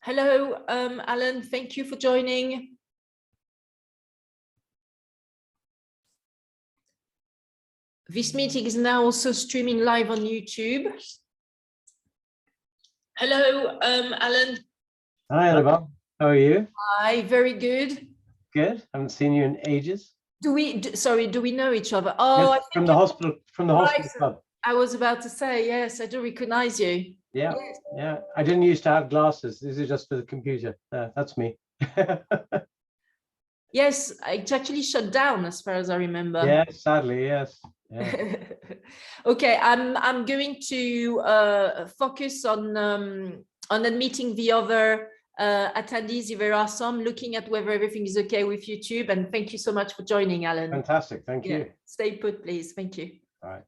Hello, Alan, thank you for joining. This meeting is now also streaming live on YouTube. Hello, Alan. Hi, Annabelle. How are you? Hi, very good. Good. Haven't seen you in ages. Do we know each other? Oh, yes, I think from the hospital club. I was about to say, yes, I do recognize you. Yeah, yes. Yeah. I didn't used to have glasses. This is just for the computer. That's me. Yes, it's actually shut down as far as I remember. Yes, sadly, yes. Yeah. Okay, I'm going to focus on admitting the other attendees if there are some, looking at whether everything is okay with YouTube. And thank you so much for joining, Alan. Fantastic. Thank you. Stay put, please. Thank you. All right.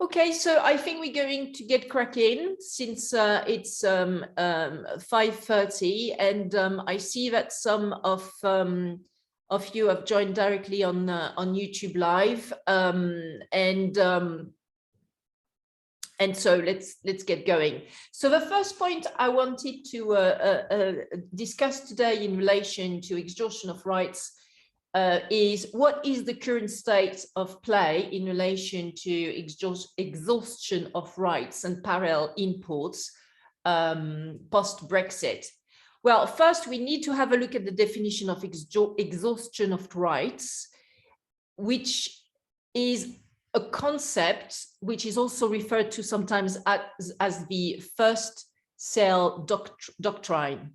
Okay, so I think we're going to get cracking since it's 5:30, and I see that some of you have joined directly on YouTube Live, and so let's get going. So the first point I wanted to discuss today in relation to exhaustion of rights is what is the current state of play in relation to exhaustion of rights and parallel imports post-Brexit. Well, first we need to have a look at the definition of exhaustion of rights, which is a concept which is also referred to sometimes as the first sale doctrine.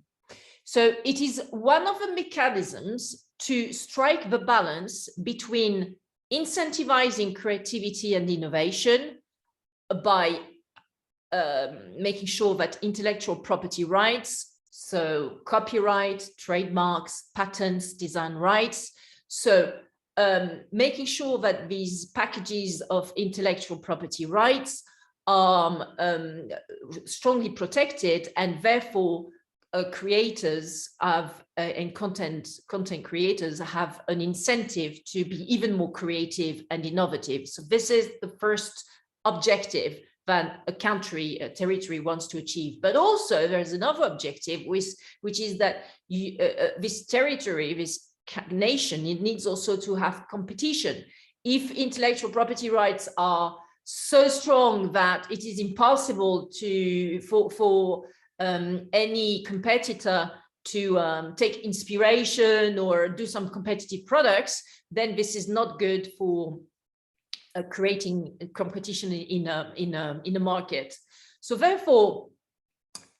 So it is one of the mechanisms to strike the balance between incentivizing creativity and innovation by making sure that intellectual property rights, so copyright, trademarks, patents, design rights, so making sure that these packages of intellectual property rights are strongly protected, and therefore creators have and content creators have an incentive to be even more creative and innovative. So this is the first objective that a country, a territory wants to achieve. But also there's another objective, which is that this territory, this nation, it needs also to have competition. If intellectual property rights are so strong that it is impossible for any competitor to take inspiration or do some competitive products, then this is not good for creating competition in a market. So therefore,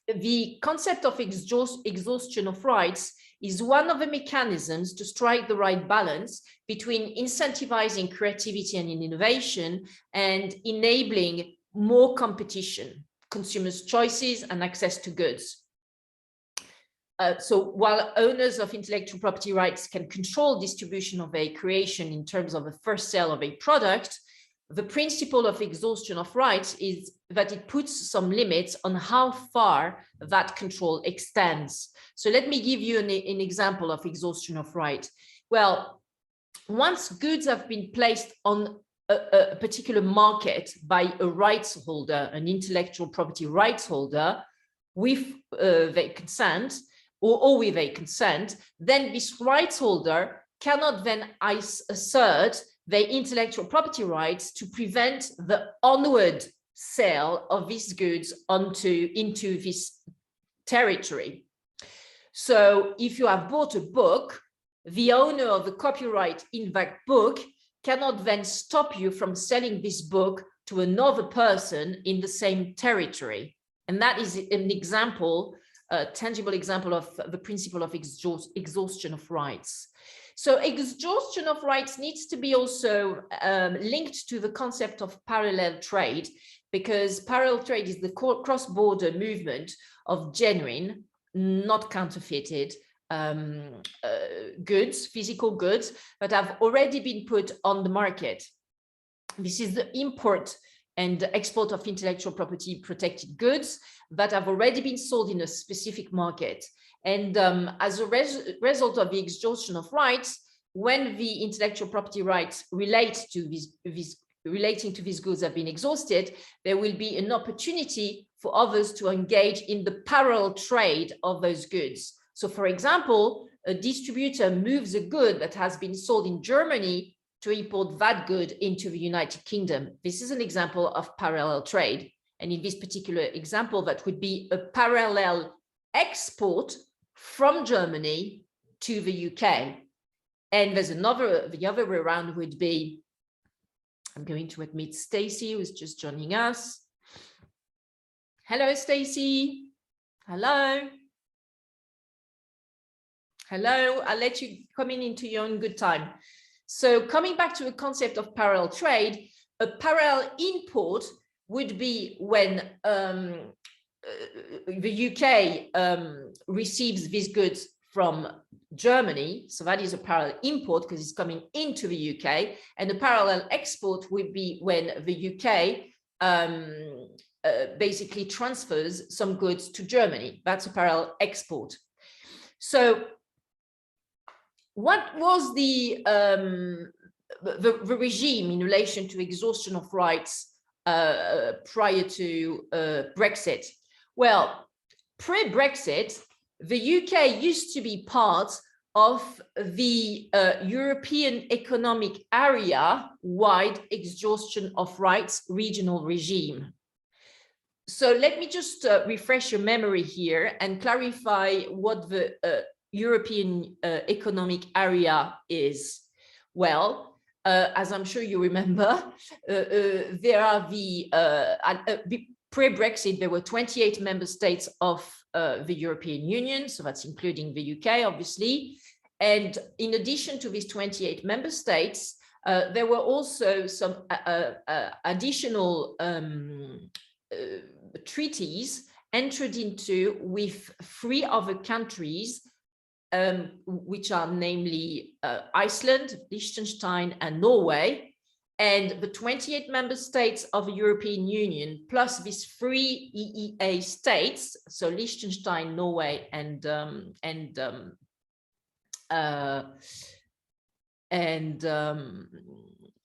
the concept of exhaustion of rights is one of the mechanisms to strike the right balance between incentivizing creativity and innovation and enabling more competition, consumers' choices, and access to goods. So while owners of intellectual property rights can control distribution of a creation in terms of the first sale of a product, the principle of exhaustion of rights is that it puts some limits on how far that control extends. So let me give you an example of exhaustion of right. Well, once goods have been placed on a particular market by a rights holder, an intellectual property rights holder, with their consent or with a consent, then this rights holder cannot then assert their intellectual property rights to prevent the onward sale of these goods into this territory. So if you have bought a book, the owner of the copyright in that book cannot then stop you from selling this book to another person in the same territory. And that is an example tangible example of the principle of exhaustion of rights. So exhaustion of rights needs to be also linked to the concept of parallel trade, because parallel trade is the cross-border movement of genuine, not counterfeited goods, physical goods that have already been put on the market. This is the import and the export of intellectual property protected goods that have already been sold in a specific market. And as a result of the exhaustion of rights, when the intellectual property rights relating to these goods have been exhausted, there will be an opportunity for others to engage in the parallel trade of those goods. So, for example, a distributor moves a good that has been sold in Germany to import that good into the United Kingdom. This is an example of parallel trade. And in this particular example, that would be a parallel export from Germany to the UK. And there's the other way around would be, I'm going to admit Stacy, who's just joining us. Hello, Stacy. Hello. Hello, I'll let you come into your own good time. So coming back to a concept of parallel trade, a parallel import would be when the UK receives these goods from Germany. So that is a parallel import because it's coming into the UK. And a parallel export would be when the UK basically transfers some goods to Germany. That's a parallel export. So what was the regime in relation to exhaustion of rights prior to Brexit? Well, pre-Brexit, the UK used to be part of the European Economic Area-wide exhaustion of rights regional regime. So let me just refresh your memory here and clarify what the European Economic Area is. Well, as I'm sure you remember, there are pre-Brexit, there were 28 member states of the European Union, so that's including the UK, obviously. And in addition to these 28 member states, there were also some additional treaties entered into with 3 other countries, which are namely Iceland, Liechtenstein, and Norway. And the 28 member states of the European Union, plus these 3 EEA states, so Liechtenstein, Norway, and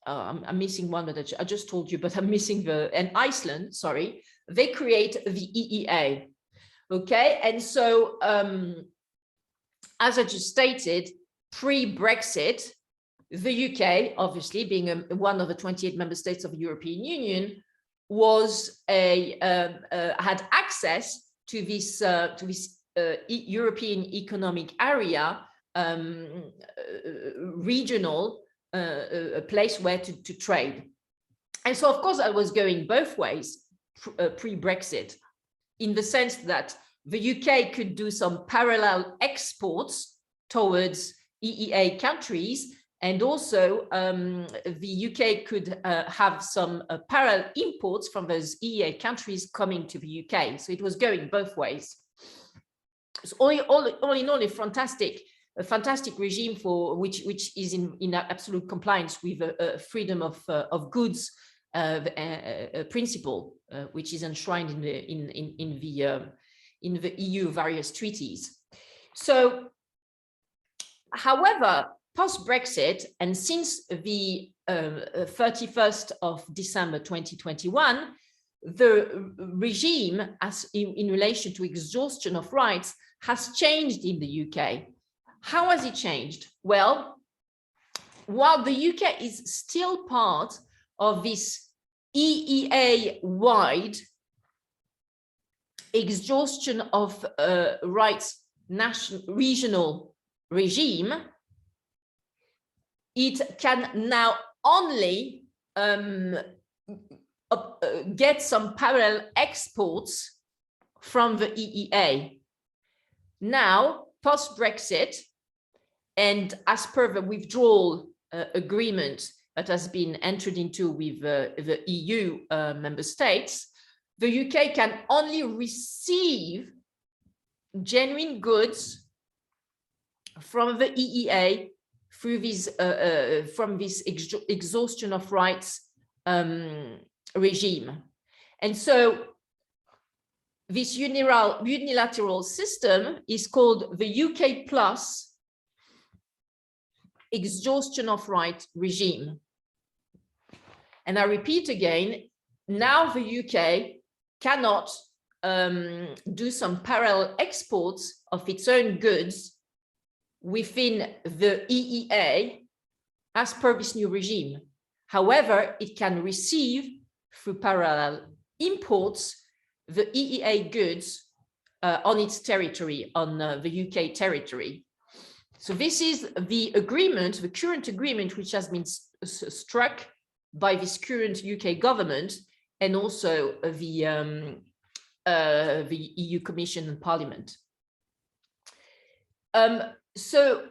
I'm missing one that I just told you, but I'm missing and Iceland, sorry, they create the EEA. Okay, and so as I just stated, pre-Brexit, the UK, obviously being one of the 28 member states of the European Union, was had access to this European Economic Area regional place where to trade. And so, of course, I was going both ways pre-Brexit, in the sense that the UK could do some parallel exports towards EEA countries, and also the UK could have some parallel imports from those EEA countries coming to the UK. So it was going both ways. So all in all, a fantastic regime for which is in absolute compliance with freedom of goods principle, which is enshrined in the EU various treaties. So, however, post-Brexit, and since the 31st of December 2021, the regime in relation to exhaustion of rights has changed in the UK. How has it changed? Well, while the UK is still part of this EEA-wide exhaustion of rights regional regime, it can now only get some parallel exports from the EEA. Now, post-Brexit, and as per the withdrawal agreement that has been entered into with the EU member states, the UK can only receive genuine goods from the EEA through this from this exhaustion of rights regime. And so this unilateral system is called the UK plus exhaustion of rights regime. And I repeat again, now the UK cannot do some parallel exports of its own goods within the EEA as per this new regime. However, it can receive through parallel imports the EEA goods on its territory, on the UK territory. So this is the agreement, the current agreement, which has been struck by this current UK government and also the EU Commission and Parliament. So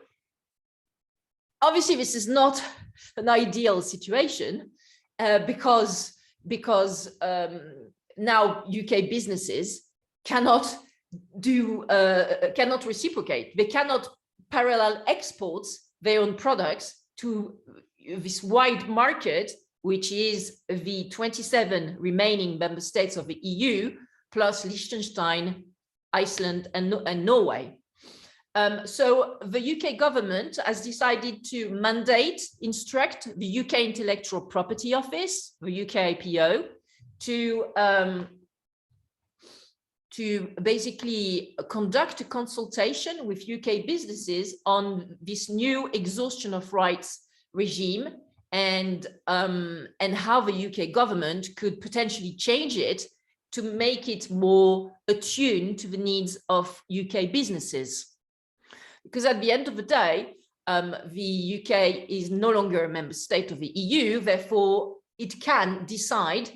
obviously this is not an ideal situation because now UK businesses cannot reciprocate. They cannot parallel export their own products to this wide market, which is the 27 remaining member states of the EU, plus Liechtenstein, Iceland, and Norway. So the UK government has decided to instruct the UK Intellectual Property Office, the UK IPO, to basically conduct a consultation with UK businesses on this new exhaustion of rights regime and how the UK government could potentially change it to make it more attuned to the needs of UK businesses. Because at the end of the day, the UK is no longer a member state of the EU, therefore it can decide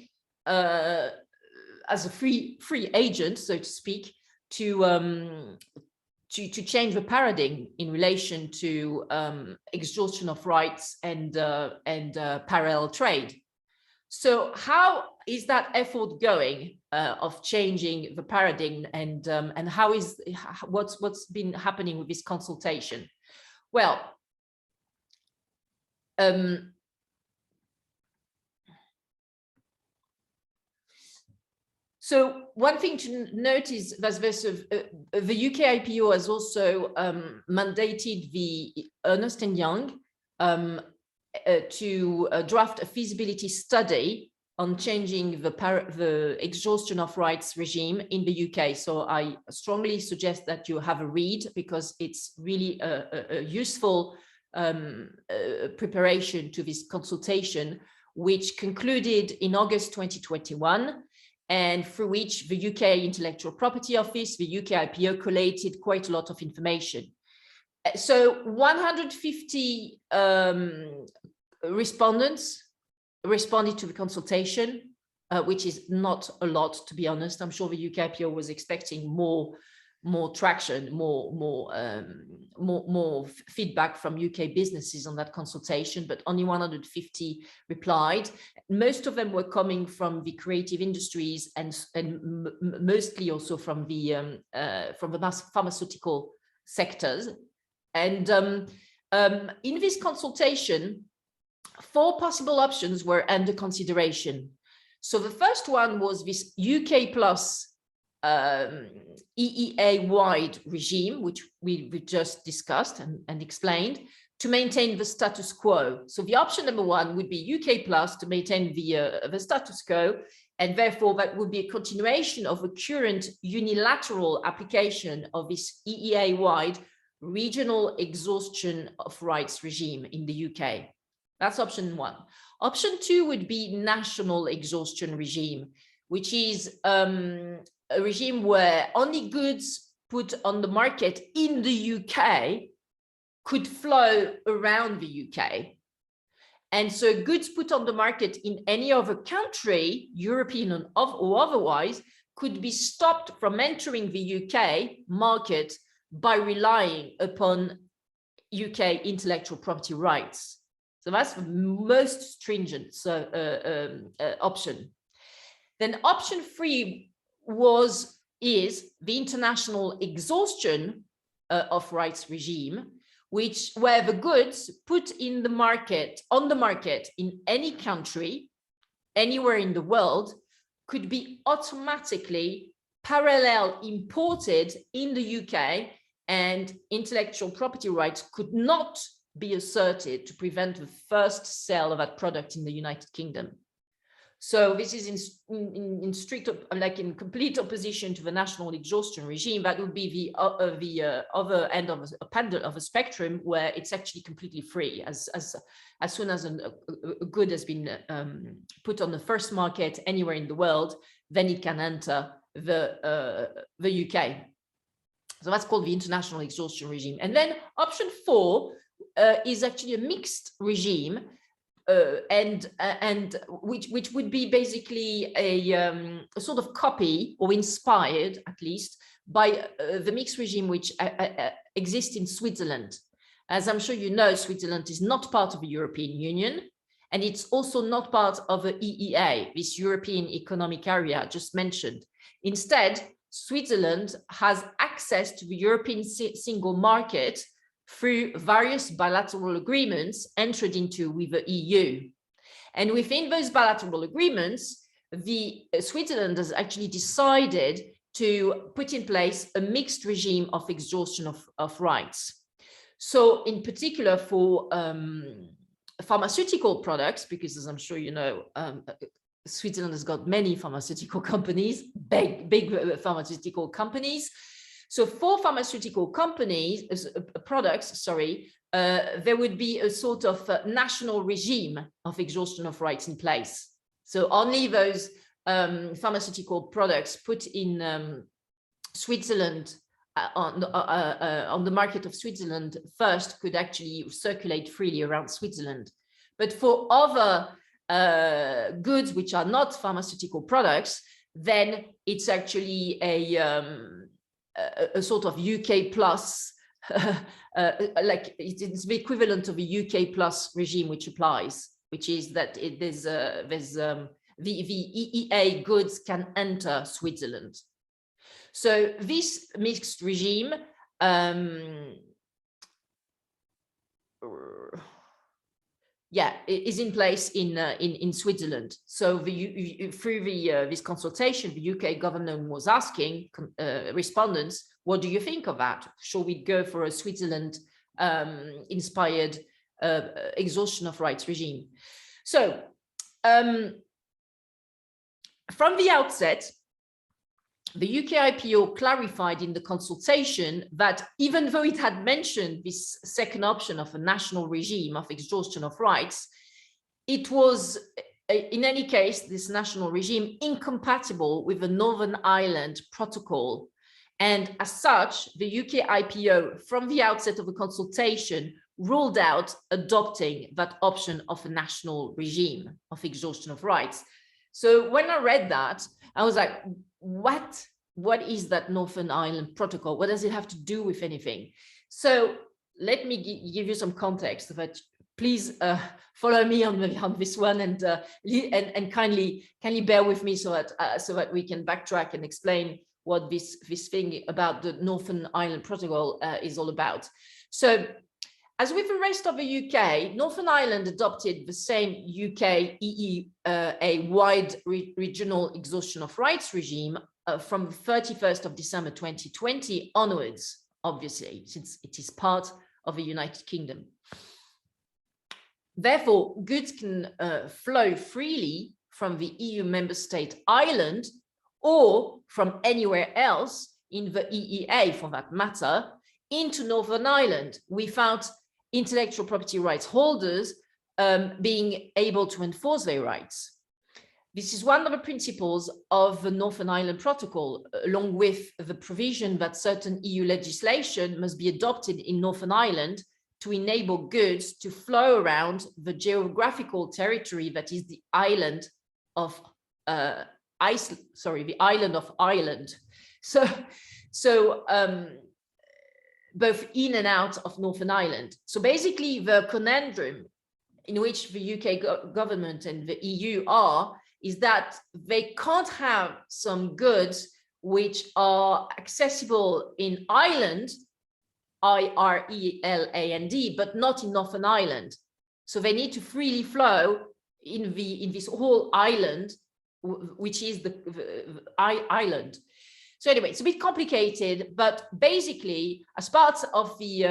as a free agent, so to speak, to change the paradigm in relation to exhaustion of rights and parallel trade. So how is that effort going of changing the paradigm, and how is what's been happening with this consultation? Well, so one thing to note is that the UK IPO has also mandated the Ernst & Young to draft a feasibility study on changing the exhaustion of rights regime in the UK. So I strongly suggest that you have a read, because it's really a useful preparation to this consultation, which concluded in August 2021, and through which the UK Intellectual Property Office, the UK IPO, collated quite a lot of information. So 150 respondents responded to the consultation, which is not a lot, to be honest. I'm sure the UK IPO was expecting more traction, more feedback from UK businesses on that consultation, but only 150 replied. Most of them were coming from the creative industries and mostly also from the pharmaceutical sectors. And in this consultation, 4 possible options were under consideration. So the first one was this UK plus EEA-wide regime, which we just discussed and explained, to maintain the status quo. So the option number 1 would be UK plus to maintain the status quo, and therefore that would be a continuation of the current unilateral application of this EEA-wide regional exhaustion of rights regime in the UK. That's option 1. Option 2 would be national exhaustion regime, which is a regime where only goods put on the market in the UK could flow around the UK. And so goods put on the market in any other country, European or otherwise, could be stopped from entering the UK market by relying upon UK intellectual property rights. So that's the most stringent option. Then option 3 is the international exhaustion of rights regime, where the goods put in the market, on the market in any country, anywhere in the world, could be automatically parallel imported in the UK, and intellectual property rights could not be asserted to prevent the first sale of that product in the United Kingdom. So this is in strict, like in complete opposition to the national exhaustion regime. That would be the other end of a spectrum, where it's actually completely free. As soon as a good has been put on the first market anywhere in the world, then it can enter the UK. So that's called the international exhaustion regime. And then option 4 is actually a mixed regime. And which would be basically a sort of copy, or inspired at least, by the mixed regime which exists in Switzerland. As I'm sure you know, Switzerland is not part of the European Union, and it's also not part of the EEA, this European Economic Area I just mentioned. Instead, Switzerland has access to the European single market through various bilateral agreements entered into with the EU. And within those bilateral agreements, Switzerland has actually decided to put in place a mixed regime of exhaustion of rights. So in particular for pharmaceutical products, because as I'm sure you know, Switzerland has got many pharmaceutical companies, big pharmaceutical companies. So for pharmaceutical products, there would be a sort of national regime of exhaustion of rights in place. So only those pharmaceutical products put in Switzerland, on the market of Switzerland first, could actually circulate freely around Switzerland. But for other goods which are not pharmaceutical products, then it's actually a sort of UK plus, like it's the equivalent of a UK plus regime which applies, which is that the EEA goods can enter Switzerland. So this mixed regime is in place in Switzerland. So through this consultation, the UK government was asking respondents, what do you think of that? Shall we go for a Switzerland inspired exhaustion of rights regime? So from the outset, the UK IPO clarified in the consultation that even though it had mentioned this second option of a national regime of exhaustion of rights, it was, in any case, this national regime incompatible with the Northern Ireland Protocol. And as such, the UK IPO, from the outset of the consultation, ruled out adopting that option of a national regime of exhaustion of rights. So when I read that, I was like, what is that Northern Ireland Protocol? What does it have to do with anything? So let me give you some context, but please follow me on this one, and kindly bear with me so that we can backtrack and explain what this thing about the Northern Ireland Protocol is all about. So as with the rest of the UK, Northern Ireland adopted the same UK EEA-wide regional exhaustion of rights regime from the 31st of December 2020 onwards, obviously, since it is part of the United Kingdom. Therefore, goods can flow freely from the EU member state Ireland, or from anywhere else in the EEA, for that matter, into Northern Ireland without intellectual property rights holders being able to enforce their rights. This is one of the principles of the Northern Ireland Protocol, along with the provision that certain EU legislation must be adopted in Northern Ireland to enable goods to flow around the geographical territory that is the island of the island of Ireland. So both in and out of Northern Ireland. So basically the conundrum in which the UK government and the EU are is that they can't have some goods which are accessible in Ireland, Ireland, but not in Northern Ireland. So they need to freely flow in this whole island, which is the island. So anyway, it's a bit complicated, but basically, as part of the,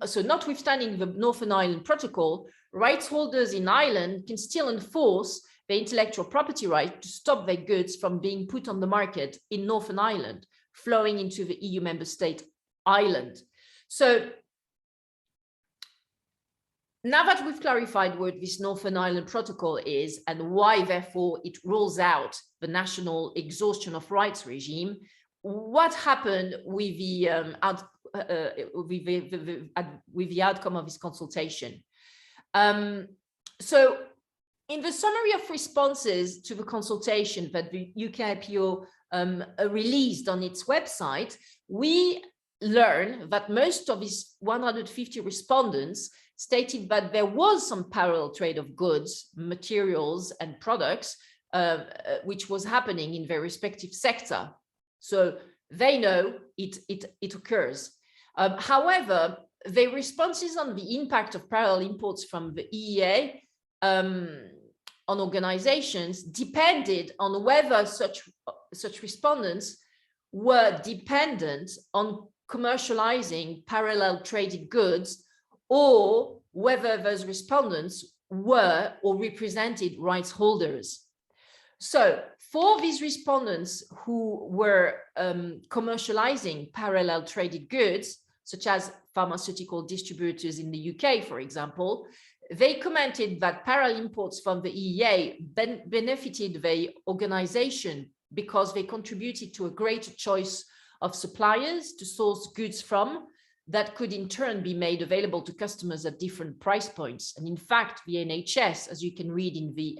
so notwithstanding the Northern Ireland Protocol, rights holders in Ireland can still enforce the intellectual property right to stop their goods from being put on the market in Northern Ireland, flowing into the EU member state Ireland. So now that we've clarified what this Northern Ireland Protocol is and why, therefore, it rules out the national exhaustion of rights regime, what happened with the outcome of this consultation? So in the summary of responses to the consultation that the UK IPO released on its website, we learn that most of these 150 respondents stated that there was some parallel trade of goods, materials, and products, which was happening in their respective sector. So they know it occurs. However, their responses on the impact of parallel imports from the EEA on organizations depended on whether such respondents were dependent on commercializing parallel traded goods, or whether those respondents were or represented rights holders. So for these respondents who were commercializing parallel traded goods, such as pharmaceutical distributors in the UK, for example, they commented that parallel imports from the EEA benefited the organization because they contributed to a greater choice of suppliers to source goods from that could in turn be made available to customers at different price points. And in fact, the NHS, as you can read in the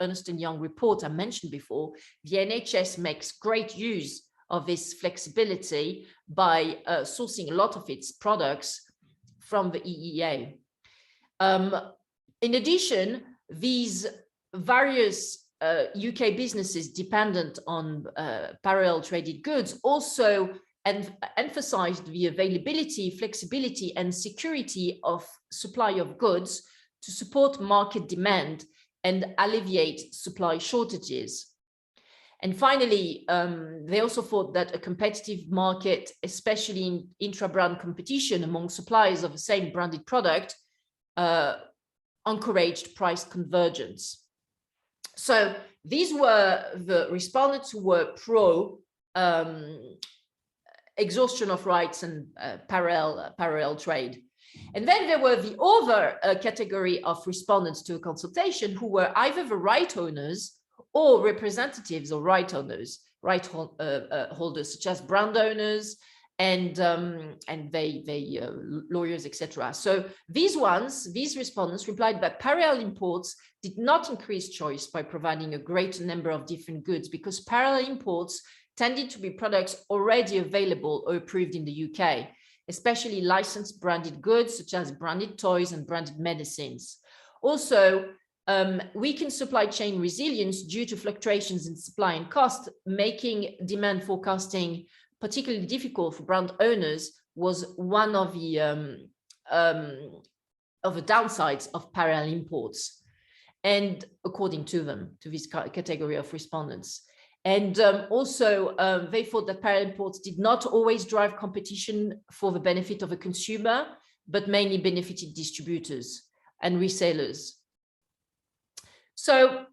Ernst & Young report I mentioned before, the NHS makes great use of this flexibility by sourcing a lot of its products from the EEA. In addition, these various UK businesses dependent on parallel traded goods also emphasized the availability, flexibility, and security of supply of goods to support market demand and alleviate supply shortages. And finally, they also thought that a competitive market, especially in intra-brand competition among suppliers of the same branded product, encouraged price convergence. So these were the respondents who were pro exhaustion of rights and parallel trade. And then there were the other category of respondents to a consultation who were either the right owners or representatives of right owners, holders such as brand owners and lawyers, etc. So these respondents replied that parallel imports did not increase choice by providing a greater number of different goods because parallel imports tended to be products already available or approved in the UK, especially licensed branded goods such as branded toys and branded medicines. Also, weakened supply chain resilience due to fluctuations in supply and cost, making demand forecasting particularly difficult for brand owners, was one of the downsides of parallel imports, and according to them, to this category of respondents. And also, they thought that parallel imports did not always drive competition for the benefit of a consumer, but mainly benefited distributors and resellers. So,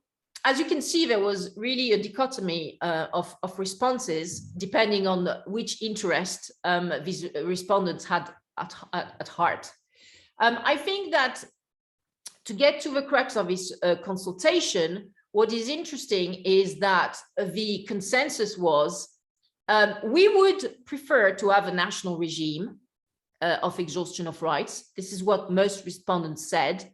as you can see, there was really a dichotomy of responses depending on which interest these respondents had at heart. I think that to get to the crux of this consultation, what is interesting is that the consensus was we would prefer to have a national regime of exhaustion of rights. This is what most respondents said.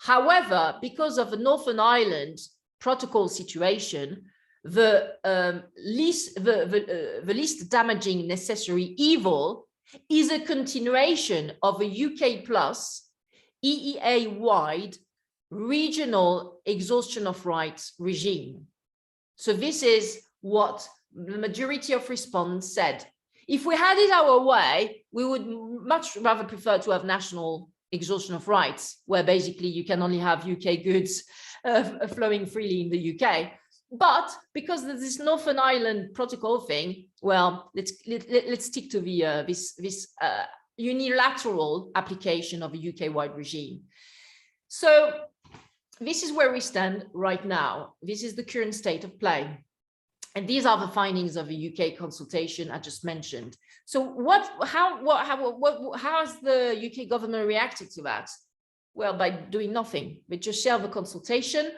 However, because of the Northern Ireland protocol situation, the least damaging necessary evil is a continuation of a UK plus EEA-wide regional exhaustion of rights regime. So this is what the majority of respondents said. If we had it our way, we would much rather prefer to have national exhaustion of rights, where basically you can only have UK goods flowing freely in the UK. But because there's this Northern Ireland protocol thing, well, let's stick to the this unilateral application of a UK-wide regime. So this is where we stand right now. This is the current state of play. And these are the findings of a UK consultation I just mentioned. So how has the UK government reacted to that? Well, by doing nothing. They just shelve the consultation.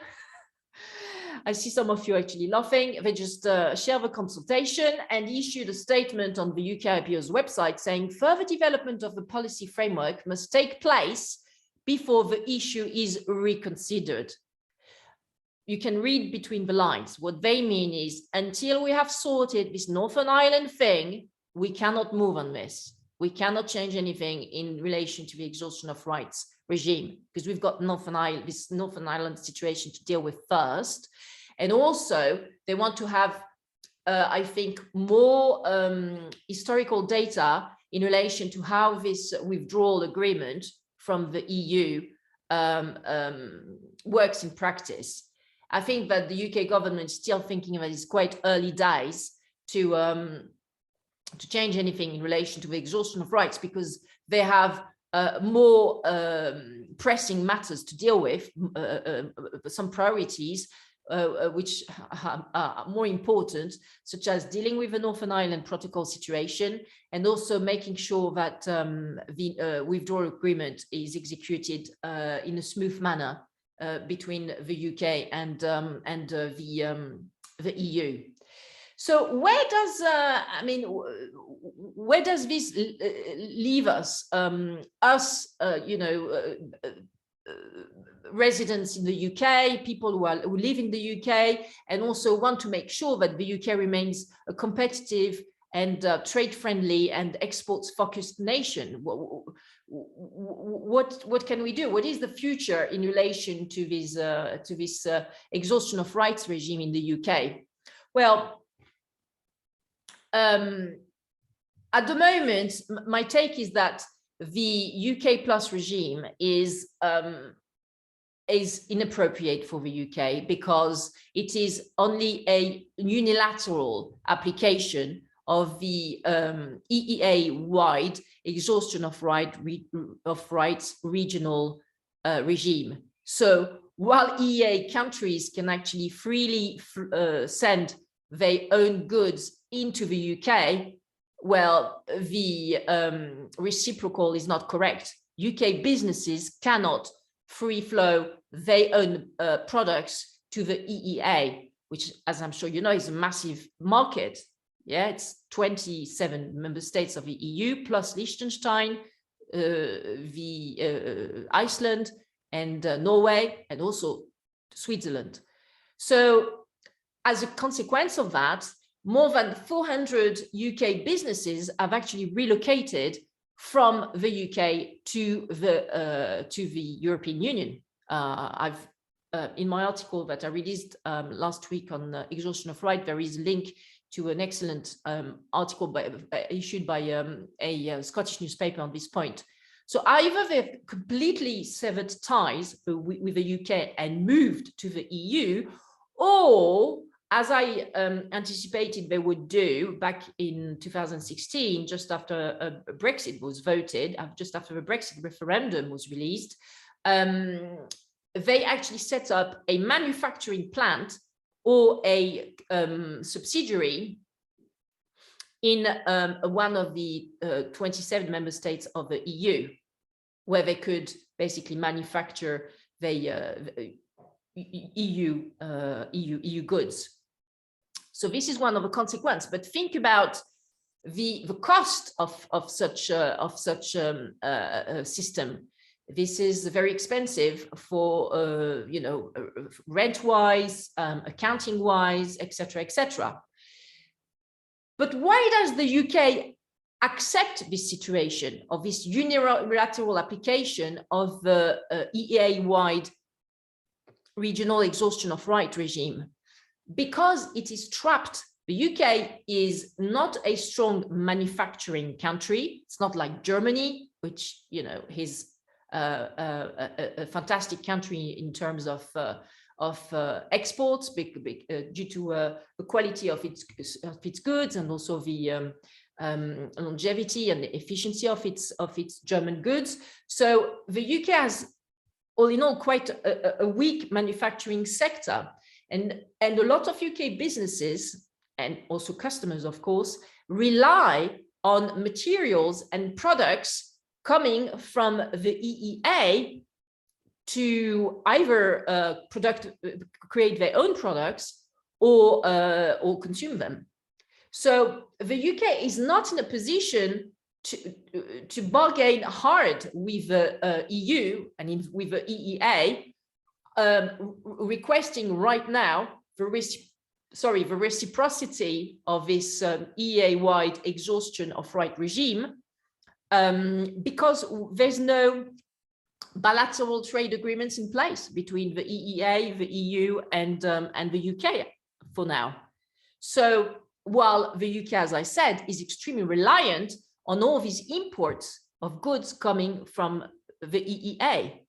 I see some of you actually laughing. They just shelve the consultation and issued a statement on the UK IPO's website saying further development of the policy framework must take place before the issue is reconsidered. You can read between the lines. What they mean is, until we have sorted this Northern Ireland thing, we cannot move on this. We cannot change anything in relation to the exhaustion of rights regime, because we've got this Northern Ireland situation to deal with first. And also, they want to have, I think, more historical data in relation to how this withdrawal agreement from the EU works in practice. I think that the UK government is still thinking that it's quite early days to change anything in relation to the exhaustion of rights, because they have more pressing matters to deal with, some priorities which are more important, such as dealing with the Northern Ireland protocol situation, and also making sure that the withdrawal agreement is executed in a smooth manner between the UK and the EU. So where does where does this leave us? Residents in the UK, people who live in the UK, and also want to make sure that the UK remains a competitive and trade-friendly and exports-focused nation. What can we do? What is the future in relation to this exhaustion of rights regime in the UK? Well, at the moment, my take is that the UK plus regime is inappropriate for the UK, because it is only a unilateral application of the EEA-wide exhaustion of rights regional regime. So while EEA countries can actually freely send their own goods into the UK, well, the reciprocal is not correct. UK businesses cannot free flow their own products to the EEA, which, as I'm sure you know, is a massive market. Yeah, it's 27 member states of the EU plus Liechtenstein, Iceland, and Norway, and also Switzerland. So as a consequence of that, more than 400 UK businesses have actually relocated from the UK to the European Union. In my article that I released last week on exhaustion of right, there is a link to an excellent article issued by a Scottish newspaper on this point. So either they've completely severed ties with the UK and moved to the EU, or, as I anticipated they would do back in 2016, just after Brexit was voted, just after the Brexit referendum was released, they actually set up a manufacturing plant or a subsidiary in one of the 27 member states of the EU, where they could basically manufacture the EU goods. So this is one of the consequences. But think about the cost of such a system. This is very expensive for, rent-wise, accounting-wise, etc., etc. But why does the UK accept this situation of this unilateral application of the EEA-wide regional exhaustion of right regime? Because it is trapped. The UK is not a strong manufacturing country. It's not like Germany, which, is a fantastic country in terms of exports due to the quality of its goods, and also the longevity and the efficiency of its German goods. So the UK has, all in all, quite a weak manufacturing sector, and a lot of UK businesses, and also customers, of course, rely on materials and products coming from the EEA to either create their own products or consume them. So the UK is not in a position to bargain hard with the EU and with the EEA, requesting right now the reciprocity of this EEA-wide exhaustion of right regime, because there's no bilateral trade agreements in place between the EEA, the EU, and the UK for now. So while the UK, as I said, is extremely reliant on all these imports of goods coming from the EEA.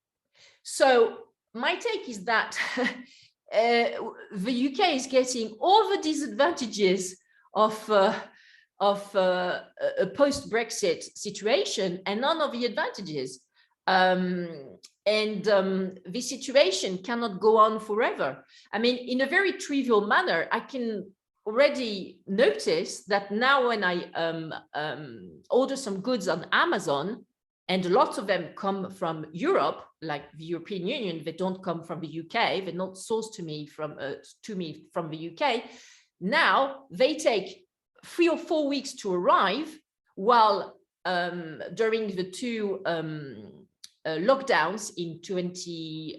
So my take is that the UK is getting all the disadvantages of a post-Brexit situation and none of the advantages. This situation cannot go on forever. I mean, in a very trivial manner, I can already notice that now when I order some goods on Amazon, and lots of them come from Europe, like the European Union, they don't come from the UK, they're not sourced to me from the UK. Now they take 3 or 4 weeks to arrive, while during the two lockdowns in 2020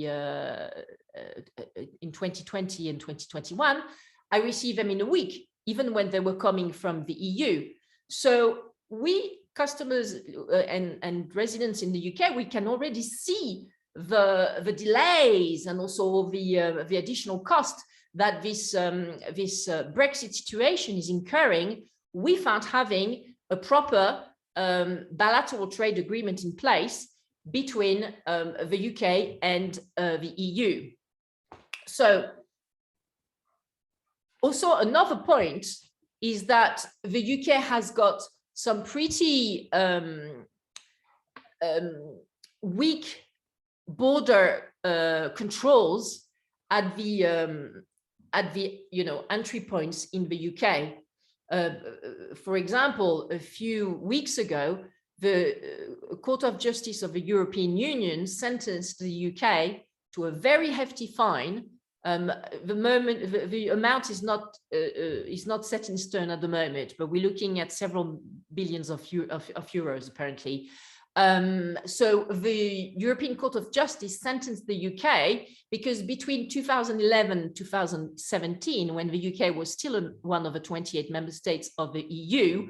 and 2021, I received them in a week, even when they were coming from the EU. So we customers and residents in the UK, we can already see the delays and also the additional cost that this Brexit situation is incurring without having a proper bilateral trade agreement in place between the UK and the EU. So also another point is that the UK has got some pretty weak border controls at the entry points in the UK. For example, a few weeks ago, the Court of Justice of the European Union sentenced the UK to a very hefty fine. The amount is not set in stone at the moment, but we're looking at several billions of euros apparently. So the European Court of Justice sentenced the UK because between 2011 and 2017, when the UK was still one of the 28 member states of the EU,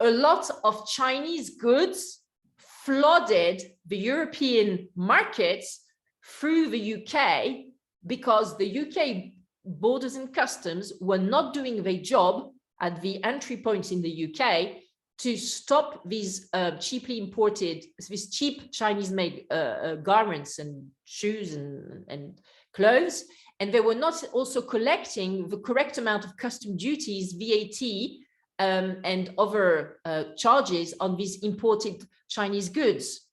a lot of Chinese goods flooded the European markets through the UK, because the UK borders and customs were not doing their job at the entry points in the UK to stop these cheaply imported, these cheap Chinese-made garments and shoes and clothes. And they were not also collecting the correct amount of custom duties, VAT, and other charges on these imported Chinese goods.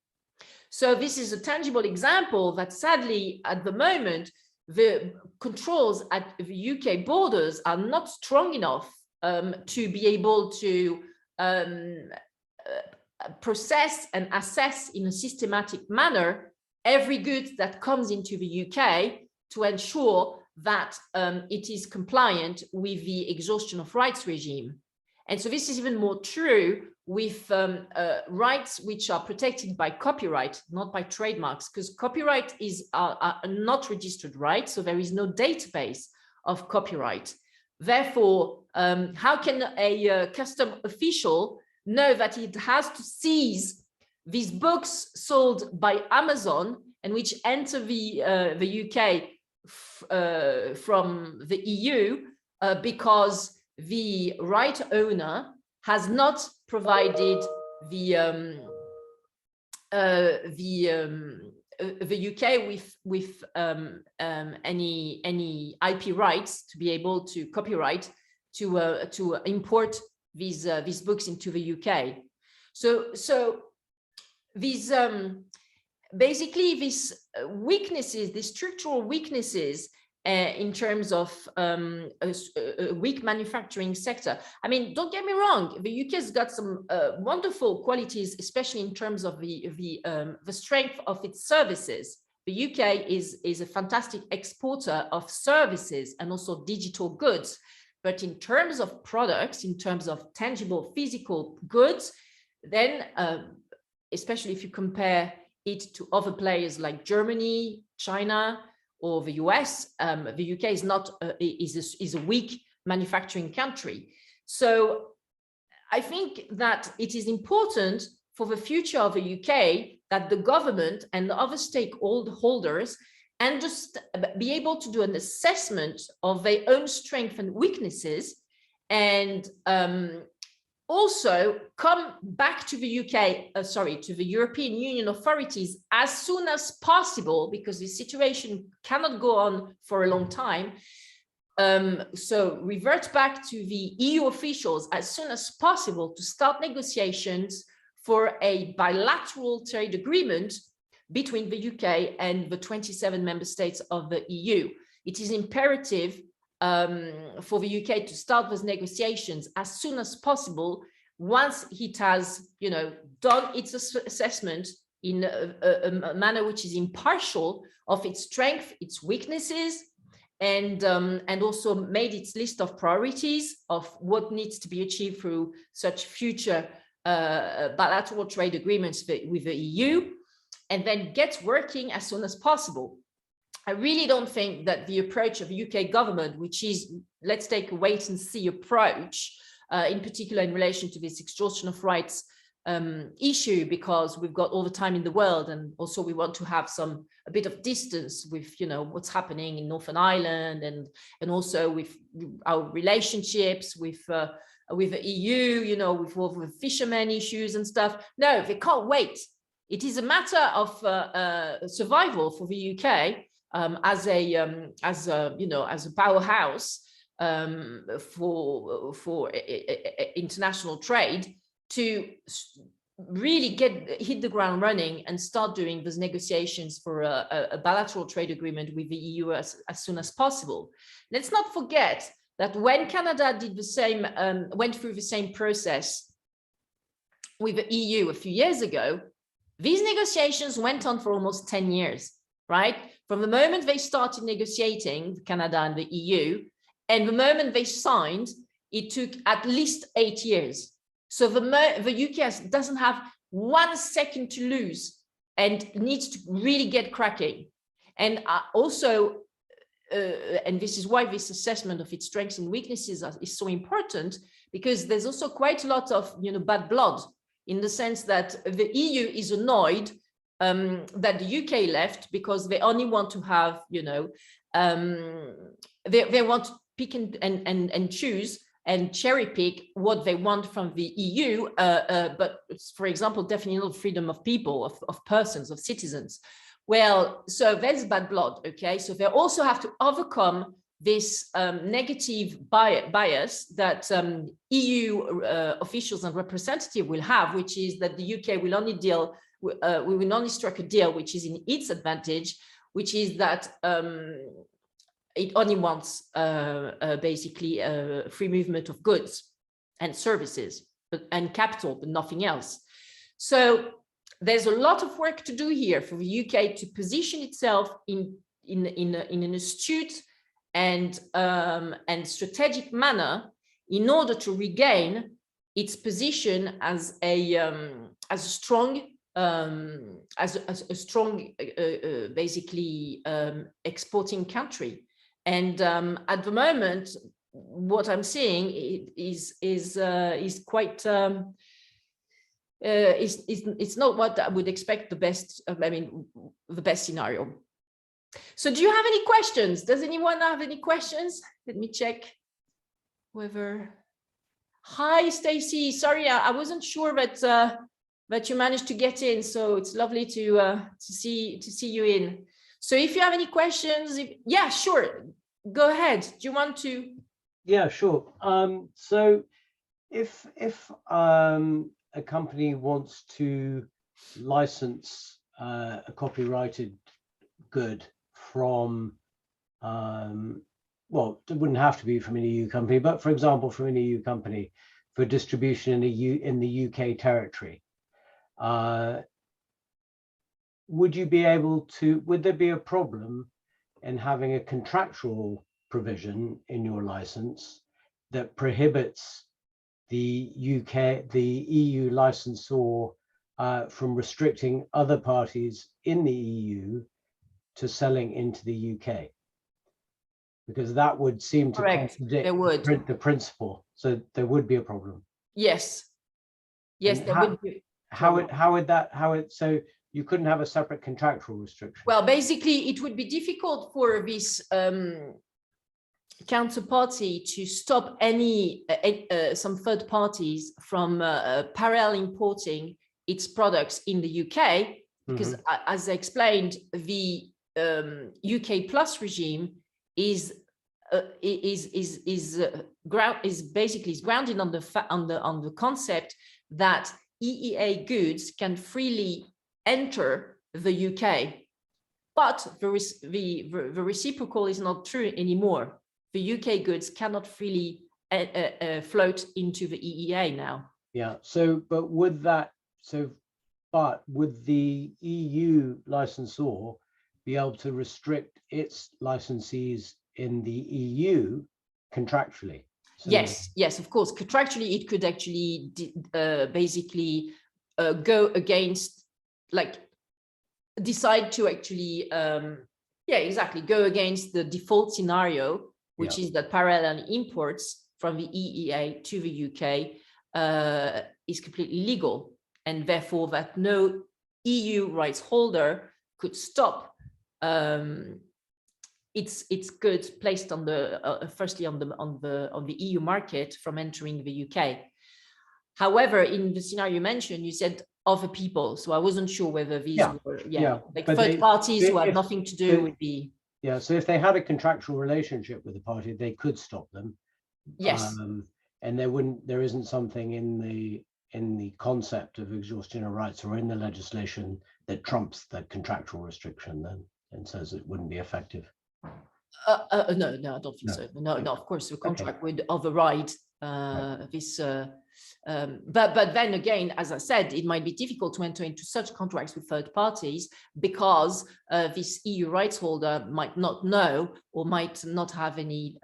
So this is a tangible example that sadly, at the moment, the controls at the UK borders are not strong enough to be able to process and assess in a systematic manner every good that comes into the UK to ensure that it is compliant with the exhaustion of rights regime. And so this is even more true with rights which are protected by copyright, not by trademarks, because copyright is not registered rights, so there is no database of copyright. Therefore, how can a custom official know that it has to seize these books sold by Amazon and which enter the UK from the EU because the right owner has not provided the UK with any IP rights to be able to copyright to import these books into the UK. So these basically these weaknesses, these structural weaknesses in terms of a weak manufacturing sector. I mean, don't get me wrong, the UK has got some wonderful qualities, especially in terms of the strength of its services. The UK is a fantastic exporter of services and also digital goods. But in terms of products, in terms of tangible physical goods, then especially if you compare it to other players like Germany, China, or the US, the UK is not is a weak manufacturing country. So I think that it is important for the future of the UK that the government and the other stakeholders and just be able to do an assessment of their own strengths and weaknesses, and also come back to the UK, to the European Union authorities as soon as possible, because the situation cannot go on for a long time. So revert back to the EU officials as soon as possible to start negotiations for a bilateral trade agreement between the UK and the 27 member states of the EU. It is imperative for the UK to start those negotiations as soon as possible, once it has, done its assessment in a manner which is impartial of its strength, its weaknesses, and also made its list of priorities of what needs to be achieved through such future bilateral trade agreements with the EU, and then gets working as soon as possible. I really don't think that the approach of the UK government, which is, let's take a wait and see approach, in particular in relation to this exhaustion of rights issue, because we've got all the time in the world, and also we want to have a bit of distance with, what's happening in Northern Ireland, and also with our relationships with the EU, with all the fishermen issues and stuff. No, they can't wait. It is a matter of survival for the UK as a powerhouse for international trade, to really hit the ground running and start doing those negotiations for a bilateral trade agreement with the EU as soon as possible. Let's not forget that when Canada did the same, went through the same process with the EU a few years ago, these negotiations went on for almost 10 years, right? From the moment they started negotiating, Canada and the EU, and the moment they signed, it took at least 8 years. So the UK doesn't have 1 second to lose and needs to really get cracking. And also, and this is why this assessment of its strengths and weaknesses is so important, because there's also quite a lot of bad blood, in the sense that the EU is annoyed that the UK left, because they only want to have, they want to pick and choose and cherry pick what they want from the EU, but for example, definitely not freedom of people, of persons, of citizens. Well, so there's bad blood, okay? So they also have to overcome this negative bias that EU officials and representatives will have, which is that the UK will only we will only strike a deal which is in its advantage, which is that it only wants basically free movement of goods and services and capital, but nothing else. So there's a lot of work to do here for the UK to position itself in an astute and strategic manner in order to regain its position as a strong basically exporting country. And at the moment, what I'm seeing is quite it's not what I would expect the best. The best scenario. So, do you have any questions? Does anyone have any questions? Let me check whether. Hi, Stacy. Sorry, I wasn't sure that you managed to get in. So it's lovely to see you in. So if you have any questions, yeah, sure. Go ahead. Do you want to? Yeah, sure. So if a company wants to license a copyrighted good from, well, it wouldn't have to be from an EU company, but for example, from an EU company for distribution in the UK territory, would there be a problem in having a contractual provision in your license that prohibits the EU licensor from restricting other parties in the EU to selling into the UK? Because that would seem to contradict the principle. So there would be a problem. Yes. Yes, there would be. So you couldn't have a separate contractual restriction? Well, basically, it would be difficult for this counterparty to stop some third parties from parallel importing its products in the UK, because as I explained, the UK Plus regime is grounded on the concept that EEA goods can freely enter the UK, but the reciprocal is not true anymore. The UK goods cannot freely float into the EEA now. Yeah. So, but would the EU licensor be able to restrict its licensees in the EU contractually? So yes, of course. Contractually, it could actually basically go against, like, decide to actually, go against the default scenario, which is that parallel imports from the EEA to the UK is completely legal, and therefore that no EU rights holder could stop its goods placed on the firstly on the EU market from entering the UK. However, in the scenario you mentioned, you said other people, so I wasn't sure whether these were like third parties who had nothing to do with the. Yeah, so if they had a contractual relationship with the party, they could stop them. Yes. And there isn't something in the concept of exhaustion of rights or in the legislation that trumps the contractual restriction then and says it wouldn't be effective. No, I don't think so. No, of course, the contract would override this. But then again, as I said, it might be difficult to enter into such contracts with third parties because this EU rights holder might not know or might not have any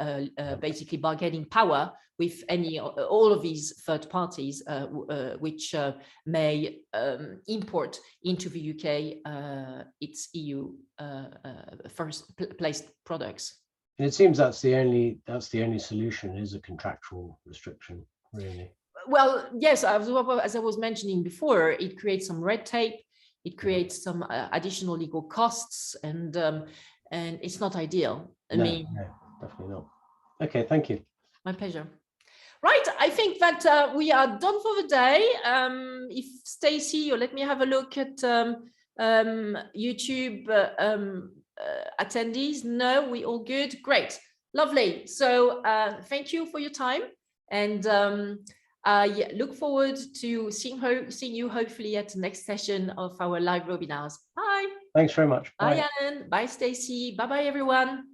basically bargaining power with all of these third parties which may import into the UK its EU first placed products. And it seems that's the only solution, is a contractual restriction, really. Well, yes, as I was mentioning before, it creates some red tape, it creates some additional legal costs, and it's not ideal. No, definitely not. Okay, thank you. My pleasure. Right, I think that we are done for the day. If Stacy, or let me have a look at YouTube attendees. No, we all good. Great, lovely. So thank you for your time, and look forward to seeing you hopefully at the next session of our live webinars. Bye. Thanks very much. Bye, Alan. Bye, Stacy. Bye, everyone.